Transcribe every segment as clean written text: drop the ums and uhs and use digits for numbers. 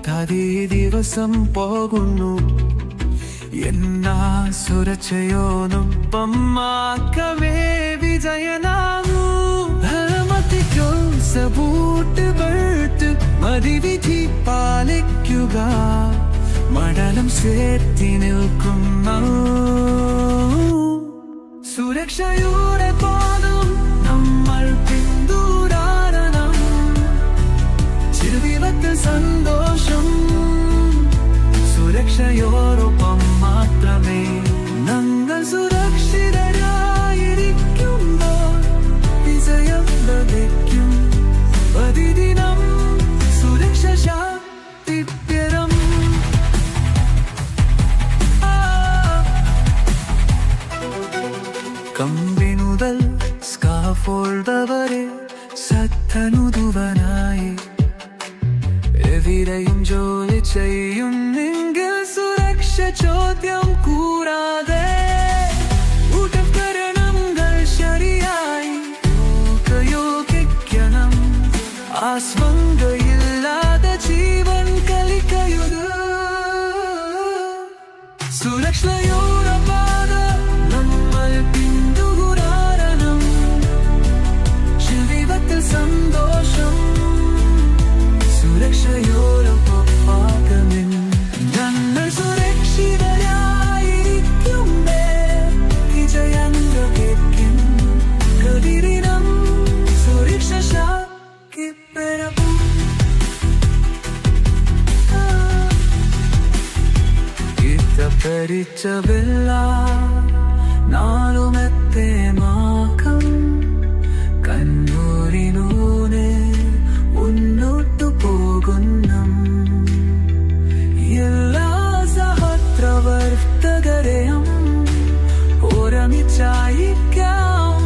തതി ദിവസം പോകുന്നു എന്നാ സുരക്ഷയോനൊപ്പം മാക്കവേ വിജയനാകൂ ധർമ്മത്തിക്കോ സബൂട്ട് ബർത്ത് മതിവിധി പാലിക്കുക മടലം ചേർത്തി നിൽക്കുന്ന സുരക്ഷയുടെ പാദം നമ്മൾ പിന്തുടരണം ജീവിതത്തിൽ സന്തോഷം സുരക്ഷയോടൊപ്പം മാത്രമേ ഞങ്ങൾ സുരക്ഷിതരായിരിക്കുമ്പോൾ വിജയം ലഭിക്കും പ്രതിദിനം സുരക്ഷ ശാക്തിപരം കമ്പി മുതൽ സ്കാഫോൾഡ് വരെ സത്തനുതുവനായി എവിടെയും ജോലി ചെയ്യുന്നെങ്കിൽ സുരക്ഷ ചോദ്യം കൂടാതെ ഉപകരണങ്ങൾ ശരിയായി ഉപയോഗിക്കണം ആശങ്കയില്ലാതെ ജീവൻ കളിക്കരുത് സുരക്ഷയുടെ പാത നമ്മൾ പിന്തുടരണം ജീവിതത്തിൽ സന്തോഷം സുരക്ഷയോടൊപ്പം ഞങ്ങൾ സുരക്ഷിതരായിരിക്കുമ്പേ വിജയം ലഭിക്കും പ്രതിദിനം സുരക്ഷ ശാക്തിപരം പരിച്ചവില്ല നാളുമത്തെ മാക്കം കണ്ണൂരിനൂനെ മുന്നോട്ടു പോകുന്നു എല്ലാ സഹപ്രവർത്തകരെയും ഒരുമിച്ചായിരിക്കാം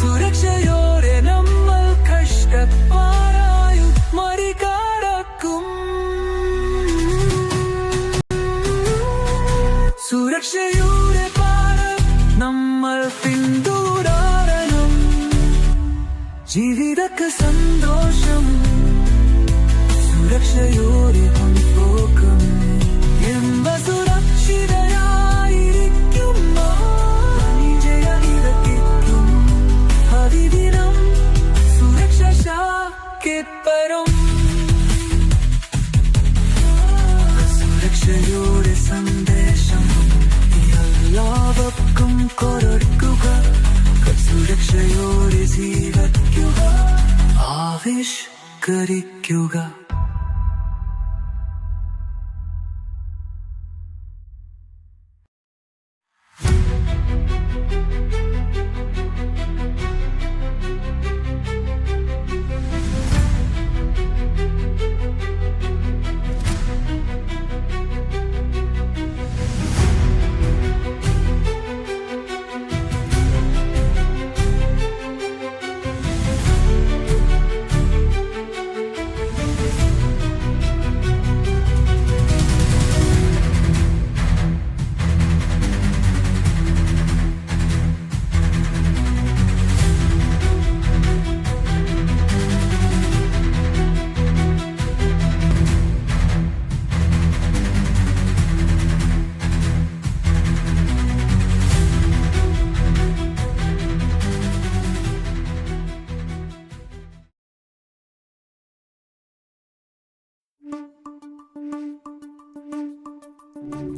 സുരക്ഷയോടെ നമ്മൾ കഷ്ടപ്പാടായി മറികടക്കും സുരക്ഷയുടെ പാഠം നമ്മൾ പിന്തുടരണം ജീവിതക്ക് സന്തോഷം സുരക്ഷയോടെ പോകും എമ്പ സുരക്ഷിതരായിരിക്കുമ്പോൾ വിജയത്തിലെത്തും അതിദിനം സുരക്ഷ ശാക്തിപരം സുരക്ഷയുടെ സന്ദേശം എല്ലാവർക്കും കൊടുക്കുക സുരക്ഷയോടെ ജീവിക്കുക ആവിഷ്കരിക്കുക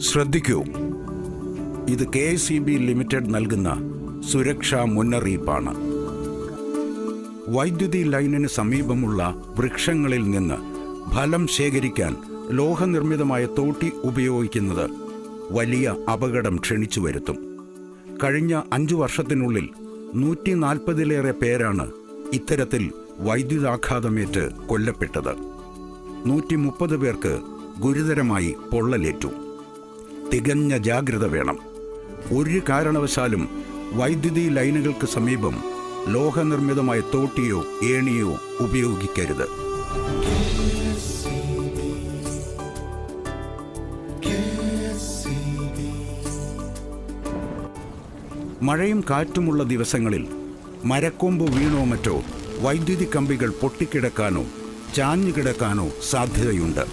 ശ്രദ്ധിക്കൂ, ഇത് KSEB ലിമിറ്റഡ് നൽകുന്ന സുരക്ഷാ മുന്നറിയിപ്പാണ്. വൈദ്യുതി ലൈനിന് സമീപമുള്ള വൃക്ഷങ്ങളിൽ നിന്ന് ഫലം ശേഖരിക്കാൻ ലോഹനിർമ്മിതമായ തോട്ടി ഉപയോഗിക്കുന്നത് വലിയ അപകടം ക്ഷണിച്ചു വരുത്തും. കഴിഞ്ഞ 5 വർഷത്തിനുള്ളിൽ 140-ലേറെ പേരാണ് ഇത്തരത്തിൽ വൈദ്യുതാഘാതമേറ്റ് കൊല്ലപ്പെട്ടത്. 130 പേർക്ക് ഗുരുതരമായി പൊള്ളലേറ്റു. തികഞ്ഞ ജാഗ്രത വേണം. ഒരു കാരണവശാലും വൈദ്യുതി ലൈനുകൾക്ക് സമീപം ലോഹനിർമ്മിതമായ തോട്ടിയോ ഏണിയോ ഉപയോഗിക്കരുത്. മഴയും കാറ്റുമുള്ള ദിവസങ്ങളിൽ മരക്കൊമ്പ് വീണോ മറ്റോ വൈദ്യുതി കമ്പികൾ പൊട്ടിക്കിടക്കാനോ ചാഞ്ഞുകിടക്കാനോ സാധ്യതയുണ്ട്.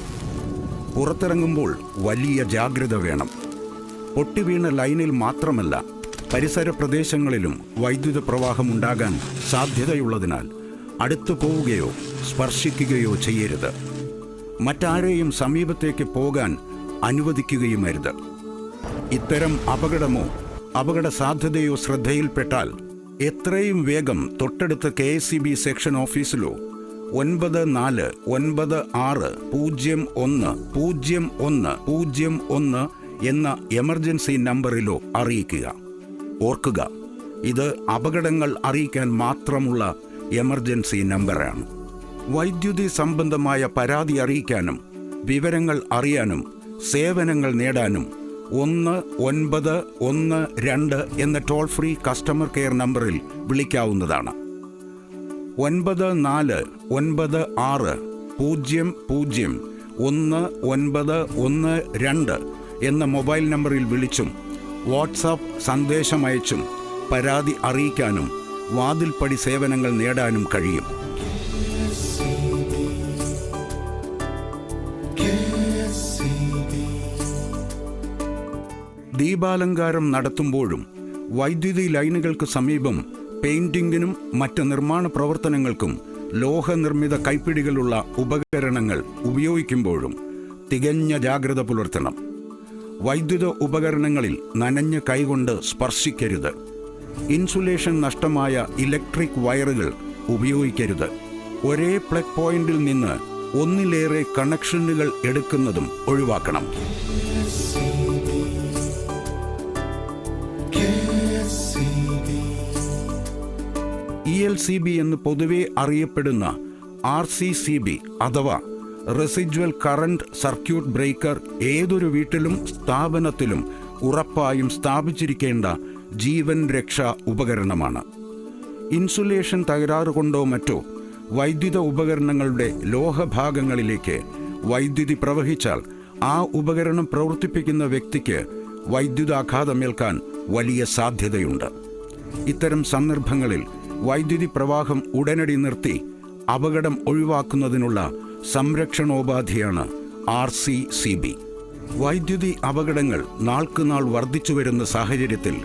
പുറത്തിറങ്ങുമ്പോൾ വലിയ ജാഗ്രത വേണം. പൊട്ടിവീണ ലൈനിൽ മാത്രമല്ല, പരിസര പ്രദേശങ്ങളിലും വൈദ്യുത പ്രവാഹമുണ്ടാകാൻ സാധ്യതയുള്ളതിനാൽ അടുത്തു പോവുകയോ സ്പർശിക്കുകയോ ചെയ്യരുത്. മറ്റാരെയും സമീപത്തേക്ക് പോകാൻ അനുവദിക്കുകയുമരുത്. ഇത്തരം അപകടമോ അപകട സാധ്യതയോ ശ്രദ്ധയിൽപ്പെട്ടാൽ എത്രയും വേഗം തൊട്ടടുത്ത KSEB സെക്ഷൻ ഓഫീസിലോ 9460010101 എന്ന എമർജൻസി നമ്പറിലോ അറിയിക്കുക. ഓർക്കുക, ഇത് അപകടങ്ങൾ അറിയിക്കാൻ മാത്രമുള്ള എമർജൻസി നമ്പറാണ്. വൈദ്യുതി സംബന്ധമായ പരാതി അറിയിക്കാനും വിവരങ്ങൾ അറിയാനും സേവനങ്ങൾ നേടാനും 1912 എന്ന ടോൾ ഫ്രീ കസ്റ്റമർ കെയർ നമ്പറിൽ വിളിക്കാവുന്നതാണ്. 9460001912 എന്ന മൊബൈൽ നമ്പറിൽ വിളിച്ചും വാട്സാപ്പ് സന്ദേശമയച്ചും പരാതി അറിയിക്കാനും വാതിൽപ്പടി സേവനങ്ങൾ നേടാനും കഴിയും. ദീപാലങ്കാരം നടത്തുമ്പോഴും വൈദ്യുതി ലൈനുകൾക്ക് സമീപം പെയിന്റിങ്ങിനും മറ്റ് നിർമ്മാണ പ്രവർത്തനങ്ങൾക്കും ലോഹനിർമ്മിത കൈപ്പിടികളുള്ള ഉപകരണങ്ങൾ ഉപയോഗിക്കുമ്പോഴും തികഞ്ഞ ജാഗ്രത പുലർത്തണം. വൈദ്യുത ഉപകരണങ്ങളിൽ നനഞ്ഞ കൈകൊണ്ട് സ്പർശിക്കരുത്. ഇൻസുലേഷൻ നഷ്ടമായ ഇലക്ട്രിക് വയറുകൾ ഉപയോഗിക്കരുത്. ഒരേ പ്ലഗ് പോയിന്റിൽ നിന്ന് ഒന്നിലേറെ കണക്ഷനുകൾ എടുക്കുന്നതും ഒഴിവാക്കണം. ELCB എന്ന് പൊതുവെ അറിയപ്പെടുന്ന RCCB അഥവാ റെസിജ്വൽ കറന്റ് സർക്യൂട്ട് ബ്രേക്കർ ഏതൊരു വീട്ടിലും സ്ഥാപനത്തിലും ഉറപ്പായും സ്ഥാപിച്ചിരിക്കേണ്ട ജീവൻ രക്ഷാ ഉപകരണമാണ്. ഇൻസുലേഷൻ തകരാറുകൊണ്ടോ മറ്റോ വൈദ്യുത ഉപകരണങ്ങളുടെ ലോഹഭാഗങ്ങളിലേക്ക് വൈദ്യുതി പ്രവഹിച്ചാൽ ആ ഉപകരണം പ്രവർത്തിപ്പിക്കുന്ന വ്യക്തിക്ക് വൈദ്യുതാഘാതമേൽക്കാൻ വലിയ സാധ്യതയുണ്ട്. ഇത്തരം സന്ദർഭങ്ങളിൽ വൈദ്യുതി പ്രവാഹം ഉടനടി നിർത്തി അപകടം ഒഴിവാക്കുന്നതിനുള്ള സംരക്ഷണോപാധിയാണ് RCCB. വൈദ്യുതി അപകടങ്ങൾ നാൾക്കുനാൾ വർദ്ധിച്ചു വരുന്ന സാഹചര്യത്തിൽ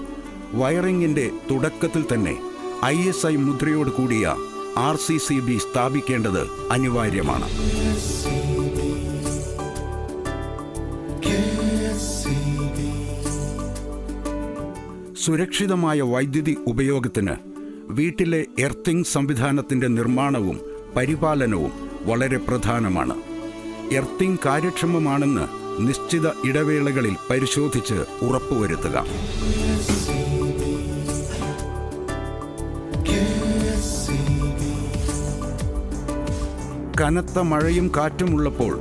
വയറിങ്ങിൻ്റെ തുടക്കത്തിൽ തന്നെ ISI മുദ്രയോട് കൂടിയ RCCB സ്ഥാപിക്കേണ്ടത് അനിവാര്യമാണ്. സുരക്ഷിതമായ വൈദ്യുതി ഉപയോഗത്തിന് വീട്ടിലെ എർത്തിങ് സംവിധാനത്തിൻ്റെ നിർമ്മാണവും പരിപാലനവും വളരെ പ്രധാനമാണ്. എർത്തിങ് കാര്യക്ഷമമാണെന്ന് നിശ്ചിത ഇടവേളകളിൽ പരിശോധിച്ച് ഉറപ്പുവരുത്തുക. കനത്ത മഴയും കാറ്റുമുള്ളപ്പോൾ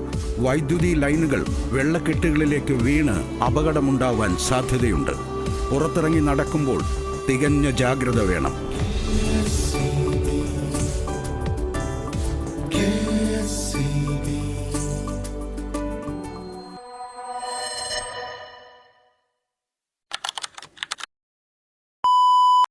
വൈദ്യുതി ലൈനുകൾ വെള്ളക്കെട്ടുകളിലേക്ക് വീണ് അപകടമുണ്ടാവാൻ സാധ്യതയുണ്ട്. പുറത്തിറങ്ങി നടക്കുമ്പോൾ തികഞ്ഞ ജാഗ്രത വേണം.